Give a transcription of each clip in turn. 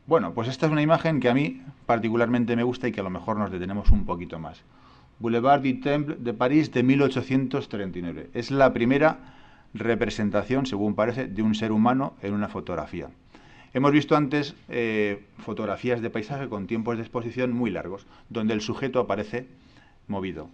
Bueno, pues esta es una imagen que a mí particularmente me gusta y que a lo mejor nos detenemos un poquito más. Boulevard du Temple de París de 1839. Es la primera representación, según parece, de un ser humano en una fotografía. Hemos visto antes fotografías de paisaje con tiempos de exposición muy largos, donde el sujeto aparece movido.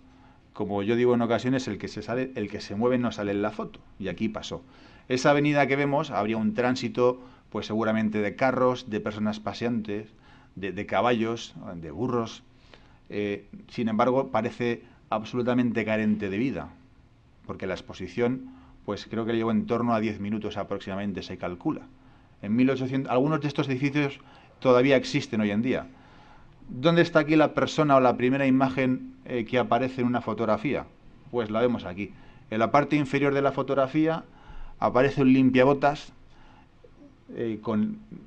Como yo digo en ocasiones, el que se mueve no sale en la foto, y aquí pasó. Esa avenida que vemos habría un tránsito, pues seguramente de carros, de personas paseantes, de caballos, de burros. Sin embargo, parece absolutamente carente de vida, porque la exposición, pues creo que llevó en torno a 10 minutos aproximadamente, se calcula. En 1800, algunos de estos edificios todavía existen hoy en día. ¿Dónde está aquí la persona o la primera imagen que aparece en una fotografía? Pues la vemos aquí. En la parte inferior de la fotografía aparece un limpiabotas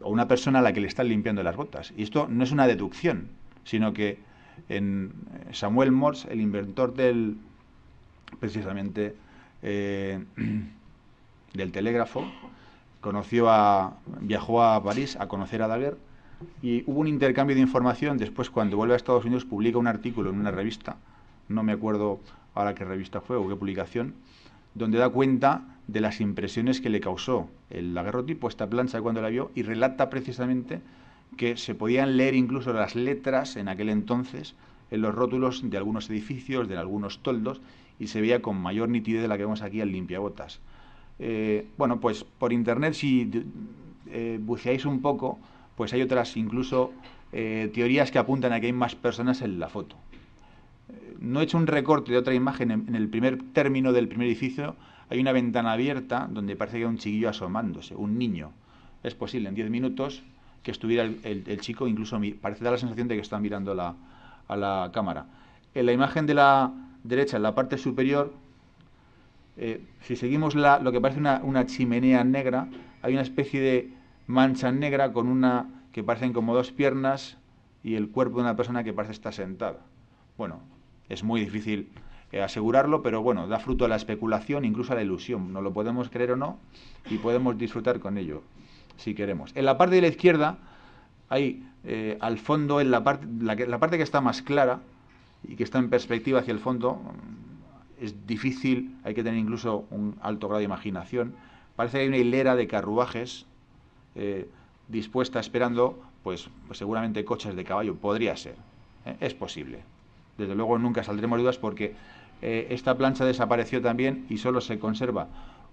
o una persona a la que le están limpiando las botas. Y esto no es una deducción, sino que en Samuel Morse, el inventor precisamente eh, del telégrafo, viajó a París a conocer a Daguerre y hubo un intercambio de información. Después, cuando vuelve a Estados Unidos, publica un artículo en una revista, no me acuerdo ahora qué revista fue o qué publicación, donde da cuenta de las impresiones que le causó el daguerrotipo, esta plancha, cuando la vio, y relata precisamente que se podían leer incluso las letras en aquel entonces en los rótulos de algunos edificios, de algunos toldos, y se veía con mayor nitidez de la que vemos aquí al limpiabotas. Bueno, pues por internet, si buceáis un poco, pues hay otras incluso teorías que apuntan a que hay más personas en la foto. No he hecho un recorte de otra imagen. En el primer término del primer edificio hay una ventana abierta donde parece que hay un chiquillo asomándose, un niño. Es posible en 10 minutos que estuviera el chico, incluso parece dar la sensación de que está mirando a la cámara. En la imagen de la derecha, en la parte superior, si seguimos lo que parece una chimenea negra, hay una especie de mancha negra con una que parecen como dos piernas y el cuerpo de una persona que parece estar sentada. Bueno, es muy difícil asegurarlo, pero bueno, da fruto a la especulación, incluso a la ilusión. No lo podemos creer o no, y podemos disfrutar con ello, si queremos. En la parte de la izquierda hay al fondo, en la parte que está más clara y que está en perspectiva hacia el fondo, es difícil, hay que tener incluso un alto grado de imaginación. Parece que hay una hilera de carruajes dispuesta esperando, pues seguramente coches de caballo. Podría ser, es posible. Desde luego nunca saldremos de dudas porque esta plancha desapareció también y solo se conserva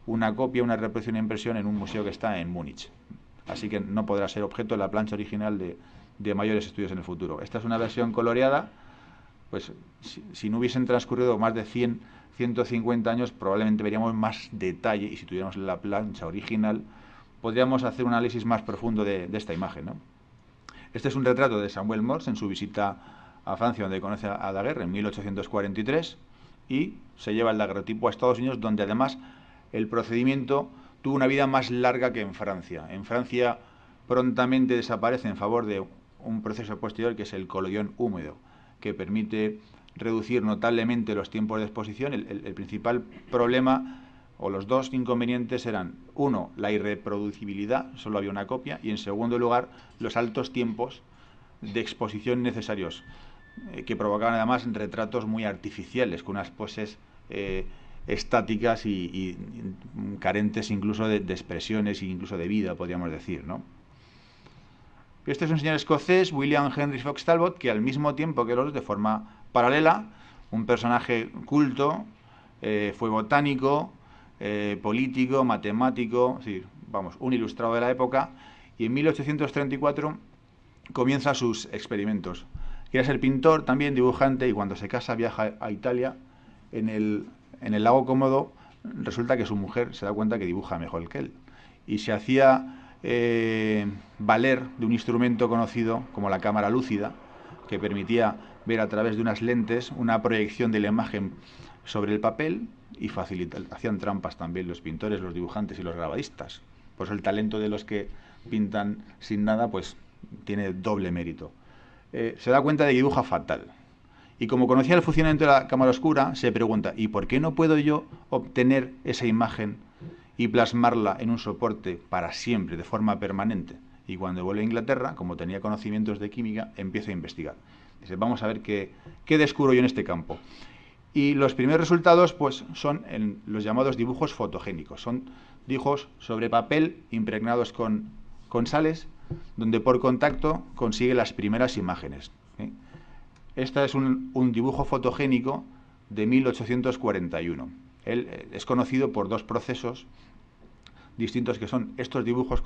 una copia, una reproducción e impresión en un museo que está en Múnich. Así que no podrá ser objeto de la plancha original de mayores estudios en el futuro. Esta es una versión coloreada. Pues si no hubiesen transcurrido más de 150 años, probablemente veríamos más detalle, y si tuviéramos la plancha original, podríamos hacer un análisis más profundo de esta imagen, ¿no? Este es un retrato de Samuel Morse en su visita a Francia, donde conoce a Daguerre en 1843, y se lleva el daguerrotipo a Estados Unidos, donde además el procedimiento tuvo una vida más larga que en Francia. En Francia prontamente desaparece en favor de un proceso posterior que es el collodion húmedo, que permite reducir notablemente los tiempos de exposición. El principal problema o los dos inconvenientes eran, uno, la irreproducibilidad, solo había una copia, y en segundo lugar, los altos tiempos de exposición necesarios, que provocaban además retratos muy artificiales, con unas poses estáticas y carentes incluso de expresiones e incluso de vida, podríamos decir, ¿no? Este es un señor escocés, William Henry Fox Talbot, que al mismo tiempo que los, de forma paralela, un personaje culto, fue botánico, político, matemático, sí, vamos, un ilustrado de la época, y en 1834 comienza sus experimentos. Quiere ser pintor, también dibujante, y cuando se casa viaja a Italia. En el lago Cómodo resulta que su mujer se da cuenta que dibuja mejor que él, y se hacía valer de un instrumento conocido como la cámara lúcida, que permitía ver a través de unas lentes una proyección de la imagen sobre el papel, y hacían trampas también los pintores, los dibujantes y los grabadistas. Por eso el talento de los que pintan sin nada pues tiene doble mérito. Se da cuenta de que dibuja fatal. Y como conocía el funcionamiento de la cámara oscura, se pregunta, ¿y por qué no puedo yo obtener esa imagen y plasmarla en un soporte para siempre, de forma permanente? y cuando vuelve a Inglaterra, como tenía conocimientos de química, empieza a investigar. Dice, vamos a ver qué descubro yo en este campo. Y los primeros resultados pues, son en los llamados dibujos fotogénicos. Son dibujos sobre papel impregnados con sales, donde por contacto consigue las primeras imágenes. Este es un dibujo fotogénico de 1841. Él es conocido por dos procesos distintos, que son estos dibujos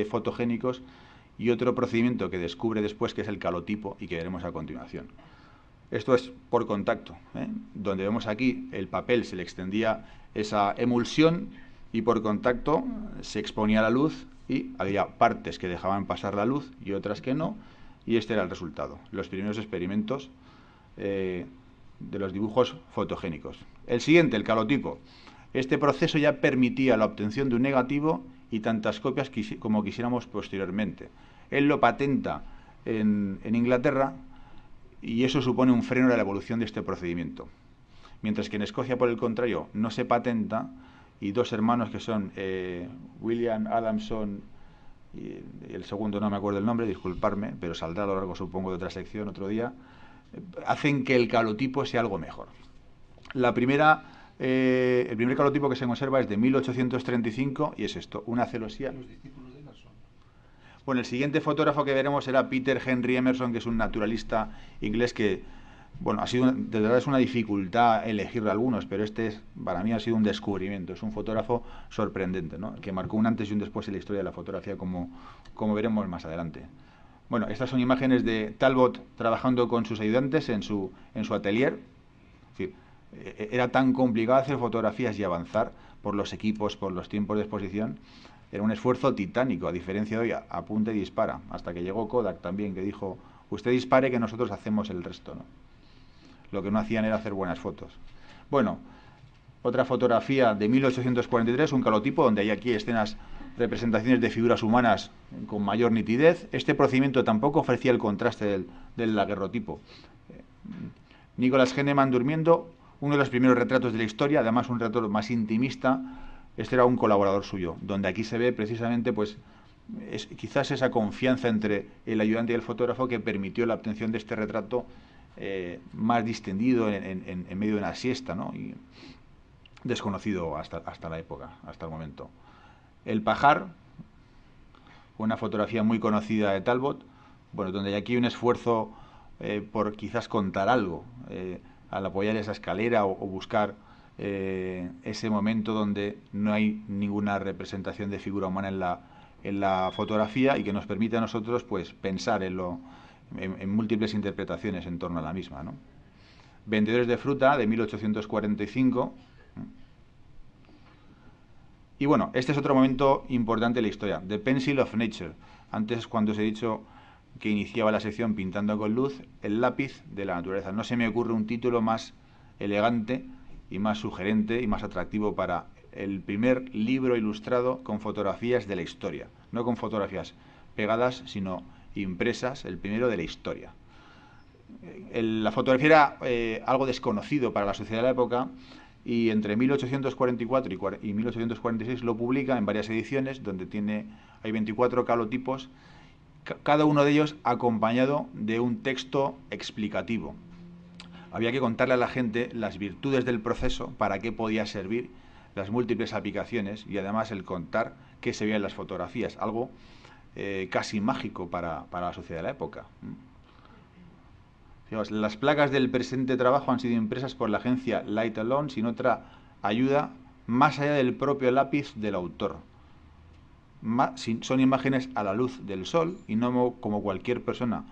fotogénicos y otro procedimiento que descubre después, que es el calotipo, y que veremos a continuación. Esto es por contacto, donde vemos aquí el papel se le extendía esa emulsión y por contacto se exponía la luz y había partes que dejaban pasar la luz y otras que no, y este era el resultado, los primeros experimentos de los dibujos fotogénicos. El siguiente, el calotipo. Este proceso ya permitía la obtención de un negativo y tantas copias como quisiéramos posteriormente. Él lo patenta en Inglaterra, y eso supone un freno a la evolución de este procedimiento. Mientras que en Escocia, por el contrario, no se patenta, y dos hermanos que son William Adamson y el segundo no me acuerdo el nombre, disculparme, pero saldrá a lo largo, supongo, de otra sección otro día, hacen que el calotipo sea algo mejor. El primer calotipo que se conserva es de 1835 y es esto, una celosía. Bueno, el siguiente fotógrafo que veremos será Peter Henry Emerson, que es un naturalista inglés que, bueno, de verdad es una dificultad elegir algunos, pero para mí ha sido un descubrimiento. Es un fotógrafo sorprendente, ¿no? Que marcó un antes y un después en la historia de la fotografía, como veremos más adelante. Bueno, estas son imágenes de Talbot trabajando con sus ayudantes en su atelier. Es decir, era tan complicado hacer fotografías y avanzar por los equipos, por los tiempos de exposición. Era un esfuerzo titánico, a diferencia de hoy, apunta y dispara, hasta que llegó Kodak también, que dijo, usted dispare que nosotros hacemos el resto, ¿no? Lo que no hacían era hacer buenas fotos. Bueno, otra fotografía de 1843, un calotipo, donde hay aquí representaciones de figuras humanas con mayor nitidez. Este procedimiento tampoco ofrecía el contraste del daguerrotipo. Nicholas Henneman durmiendo, uno de los primeros retratos de la historia, además un retrato más intimista. Este era un colaborador suyo, donde aquí se ve precisamente pues quizás esa confianza entre el ayudante y el fotógrafo que permitió la obtención de este retrato más distendido en medio de una siesta, ¿no? Y desconocido hasta la época, hasta el momento. El pajar, una fotografía muy conocida de Talbot, bueno, donde hay aquí un esfuerzo por quizás contar algo, al apoyar esa escalera o buscar ese momento donde no hay ninguna representación de figura humana en la fotografía y que nos permite a nosotros pues pensar en múltiples interpretaciones en torno a la misma, ¿no? Vendedores de fruta, de 1845. Y bueno, este es otro momento importante de la historia, The Pencil of Nature. Antes, cuando os he dicho que iniciaba la sección pintando con luz, el lápiz de la naturaleza. No se me ocurre un título más elegante y más sugerente y más atractivo para el primer libro ilustrado con fotografías de la historia. No con fotografías pegadas, sino impresas, el primero de la historia. La fotografía era algo desconocido para la sociedad de la época, y entre 1844 y 1846 lo publica en varias ediciones, donde hay 24 calotipos, cada uno de ellos acompañado de un texto explicativo. Había que contarle a la gente las virtudes del proceso, para qué podía servir, las múltiples aplicaciones y además el contar qué se veía en las fotografías, algo casi mágico para la sociedad de la época. Las placas del presente trabajo han sido impresas por la agencia Light Alone sin otra ayuda más allá del propio lápiz del autor. Son imágenes a la luz del sol y no como cualquier persona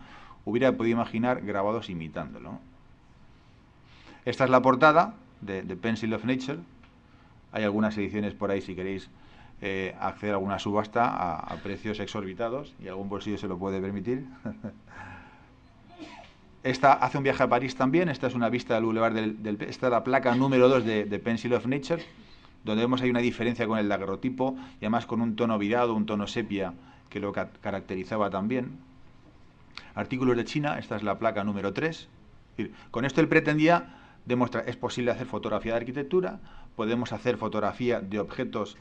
hubiera podido imaginar grabados imitándolo. Esta es la portada de Pencil of Nature. Hay algunas ediciones por ahí si queréis acceder a alguna subasta a precios exorbitados y algún bolsillo se lo puede permitir. Esta hace un viaje a París también. Esta es una vista del Boulevard esta es la placa número 2 de Pencil of Nature, donde vemos ahí una diferencia con el daguerrotipo y además con un tono virado, un tono sepia que lo caracterizaba también. Artículos de China, esta es la placa número 3. Con esto él pretendía demostrar, es posible hacer fotografía de arquitectura, podemos hacer fotografía de objetos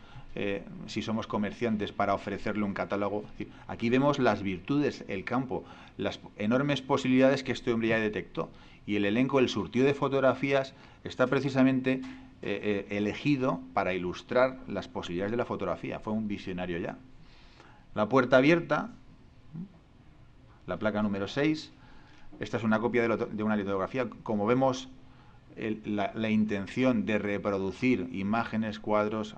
si somos comerciantes para ofrecerle un catálogo. Es decir, aquí vemos las virtudes, el campo, las enormes posibilidades que este hombre ya detectó. Y el elenco, el surtido de fotografías, está precisamente elegido para ilustrar las posibilidades de la fotografía. Fue un visionario ya. La puerta abierta, la placa número 6. Esta es una copia de una litografía. Como vemos, la intención de reproducir imágenes, cuadros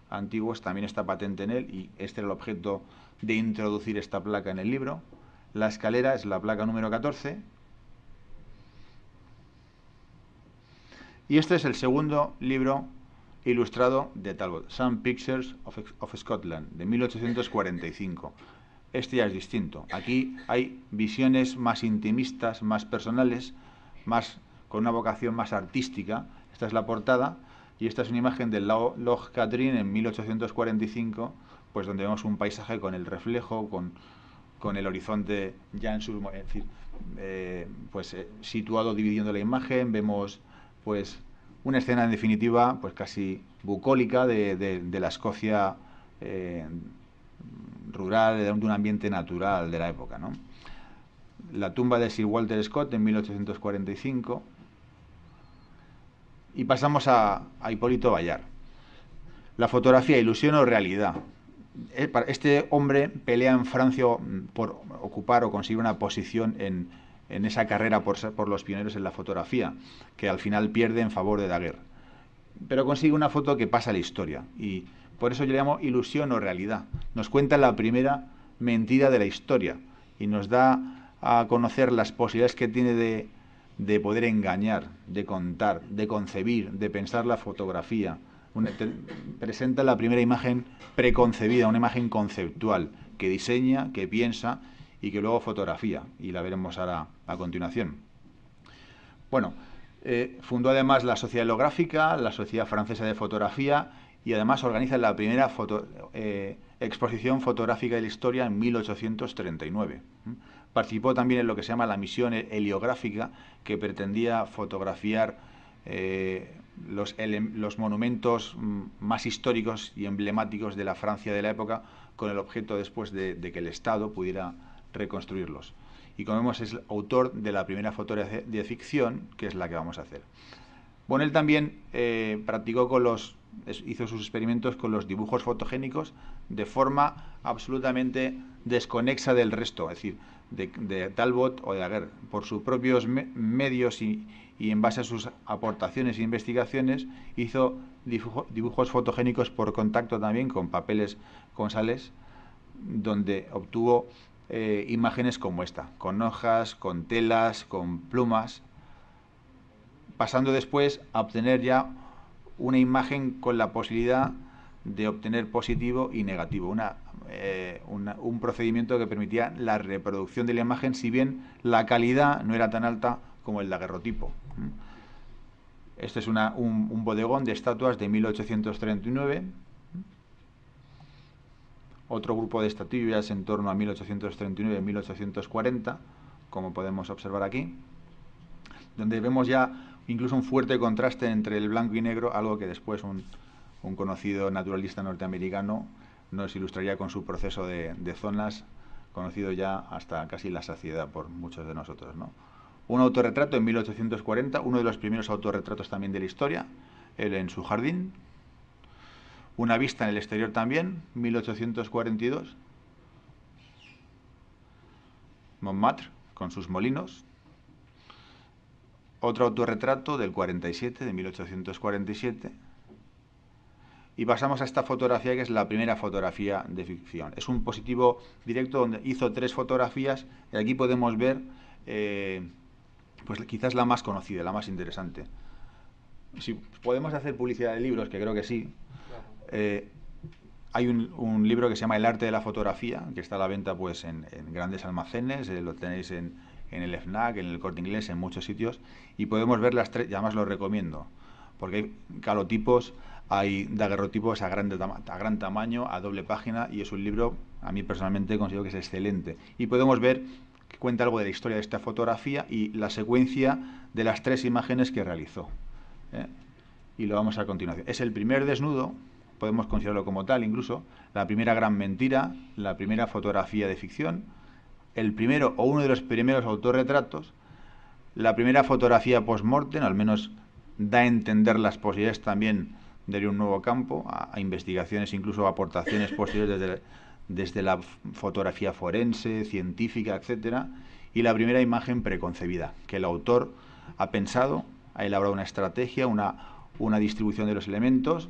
antiguos también está patente en él, y este era el objeto de introducir esta placa en el libro. La escalera es la placa número 14. Y este es el segundo libro ilustrado de Talbot, Some Pictures of Scotland, de 1845. Este ya es distinto. Aquí hay visiones más intimistas, más personales, con una vocación más artística. Esta es la portada, y esta es una imagen del Loch Katrine en 1845, pues donde vemos un paisaje con el reflejo, con el horizonte ya en su... Es decir, situado, dividiendo la imagen. Vemos pues una escena, en definitiva, pues casi bucólica de la Escocia rural, de un ambiente natural de la época, ¿no? La tumba de Sir Walter Scott en 1845. Y pasamos a Hipólito Bayard. La fotografía, ilusión o realidad. Este hombre pelea en Francia por ocupar o conseguir una posición en esa carrera por los pioneros en la fotografía, que al final pierde en favor de Daguerre. Pero consigue una foto que pasa a la historia, y por eso yo le llamo ilusión o realidad. Nos cuenta la primera mentira de la historia y nos da a conocer las posibilidades que tiene de poder engañar, de contar, de concebir, de pensar la fotografía. Presenta la primera imagen preconcebida, una imagen conceptual, que diseña, que piensa y que luego fotografía, y la veremos ahora a continuación. Bueno, fundó además la Sociedad Helográfica, la Sociedad Francesa de Fotografía, y además organiza la primera exposición fotográfica de la historia en 1839. Participó también en lo que se llama la misión heliográfica, que pretendía fotografiar los monumentos más históricos y emblemáticos de la Francia de la época, con el objeto después de que el Estado pudiera reconstruirlos. Y como vemos, es el autor de la primera fotografía de ficción, que es la que vamos a hacer. Bueno, él también hizo sus experimentos con los dibujos fotogénicos de forma absolutamente desconexa del resto, es decir, de Talbot o de Daguerre. Por sus propios medios y en base a sus aportaciones e investigaciones, hizo dibujos fotogénicos por contacto también con papeles, con sales, donde obtuvo imágenes como esta, con hojas, con telas, con plumas, pasando después a obtener ya una imagen con la posibilidad de obtener positivo y negativo, un procedimiento que permitía la reproducción de la imagen, si bien la calidad no era tan alta como el daguerrotipo. Este es un bodegón de estatuas de 1839. Otro grupo de estatuillas en torno a 1839-1840, como podemos observar aquí, donde vemos ya incluso un fuerte contraste entre el blanco y negro, algo que después un conocido naturalista norteamericano nos ilustraría con su proceso de zonas, conocido ya hasta casi la saciedad por muchos de nosotros, ¿no? Un autorretrato en 1840, uno de los primeros autorretratos también de la historia, él en su jardín. Una vista en el exterior también, 1842. Montmartre, con sus molinos. Otro autorretrato del 47, de 1847. Y pasamos a esta fotografía, que es la primera fotografía de ficción. Es un positivo directo donde hizo 3 fotografías, y aquí podemos ver pues quizás la más conocida, la más interesante. Si podemos hacer publicidad de libros, que creo que sí. Hay un libro que se llama El arte de la fotografía, que está a la venta pues en grandes almacenes, lo tenéis en el FNAC, en el Corte Inglés, en muchos sitios, y podemos ver las 3, y además lo recomiendo, porque hay calotipos, hay daguerrotipos a gran tamaño, a doble página, y es un libro, a mí personalmente considero que es excelente, y podemos ver que cuenta algo de la historia de esta fotografía y la secuencia de las 3 imágenes que realizó. y lo vamos a continuación. Es el primer desnudo, podemos considerarlo como tal incluso, la primera gran mentira, la primera fotografía de ficción, el primero o uno de los primeros autorretratos, la primera fotografía post-mortem, al menos da a entender las posibilidades también de un nuevo campo, a investigaciones, incluso aportaciones posteriores desde la fotografía forense, científica, etcétera, y la primera imagen preconcebida, que el autor ha pensado, ha elaborado una estrategia, una distribución de los elementos,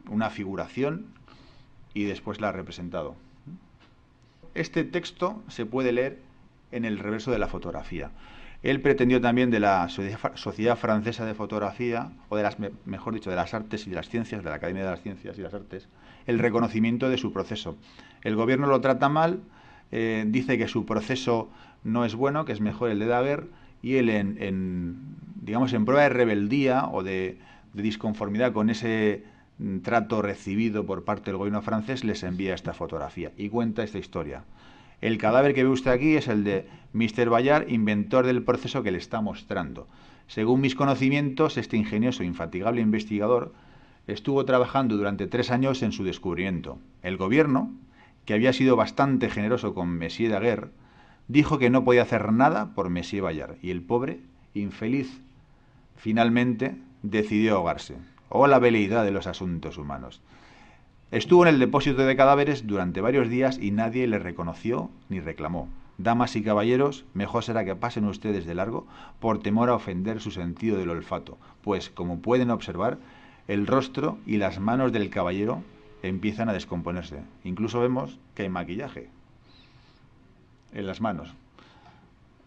una figuración, y después la ha representado. Este texto se puede leer en el reverso de la fotografía. Él pretendió también de la Sociedad Francesa de Fotografía, o de las, mejor dicho, de las Artes y de las Ciencias, de la Academia de las Ciencias y las Artes, el reconocimiento de su proceso. El gobierno lo trata mal, dice que su proceso no es bueno, que es mejor el de Daguerre, y él digamos, en prueba de rebeldía o de disconformidad con ese trato recibido por parte del gobierno francés, les envía esta fotografía y cuenta esta historia. El cadáver que ve usted aquí es el de Mr. Bayard, inventor del proceso que le está mostrando. Según mis conocimientos, este ingenioso e infatigable investigador estuvo trabajando durante 3 años en su descubrimiento. El gobierno, que había sido bastante generoso con Monsieur Daguerre, dijo que no podía hacer nada por Monsieur Bayard, y el pobre, infeliz, finalmente decidió ahogarse. ¡Oh, la veleidad de los asuntos humanos! Estuvo en el depósito de cadáveres durante varios días y nadie le reconoció ni reclamó. Damas y caballeros, mejor será que pasen ustedes de largo por temor a ofender su sentido del olfato, pues, como pueden observar, el rostro y las manos del caballero empiezan a descomponerse. Incluso vemos que hay maquillaje en las manos.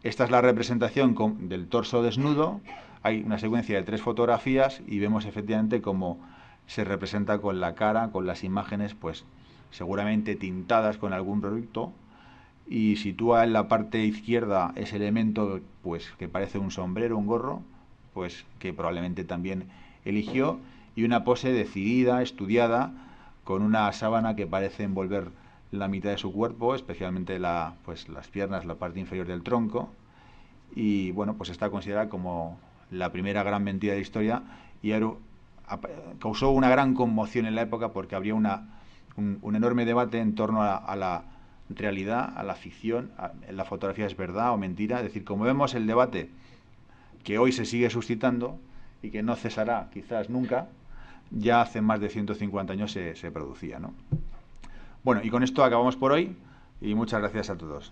Esta es la representación del torso desnudo. Hay una secuencia de 3 fotografías y vemos efectivamente cómo se representa con la cara, con las imágenes, pues seguramente tintadas con algún producto, y sitúa en la parte izquierda ese elemento, pues que parece un sombrero, un gorro, pues que probablemente también eligió, y una pose decidida, estudiada, con una sábana que parece envolver la mitad de su cuerpo, especialmente pues las piernas, la parte inferior del tronco, y bueno, pues está considerada como la primera gran mentira de la historia, y causó una gran conmoción en la época porque habría un enorme debate en torno a la realidad, a la ficción, la fotografía es verdad o mentira. Es decir, como vemos, el debate que hoy se sigue suscitando y que no cesará quizás nunca, ya hace más de 150 años se producía, ¿no? Bueno, y con esto acabamos por hoy y muchas gracias a todos.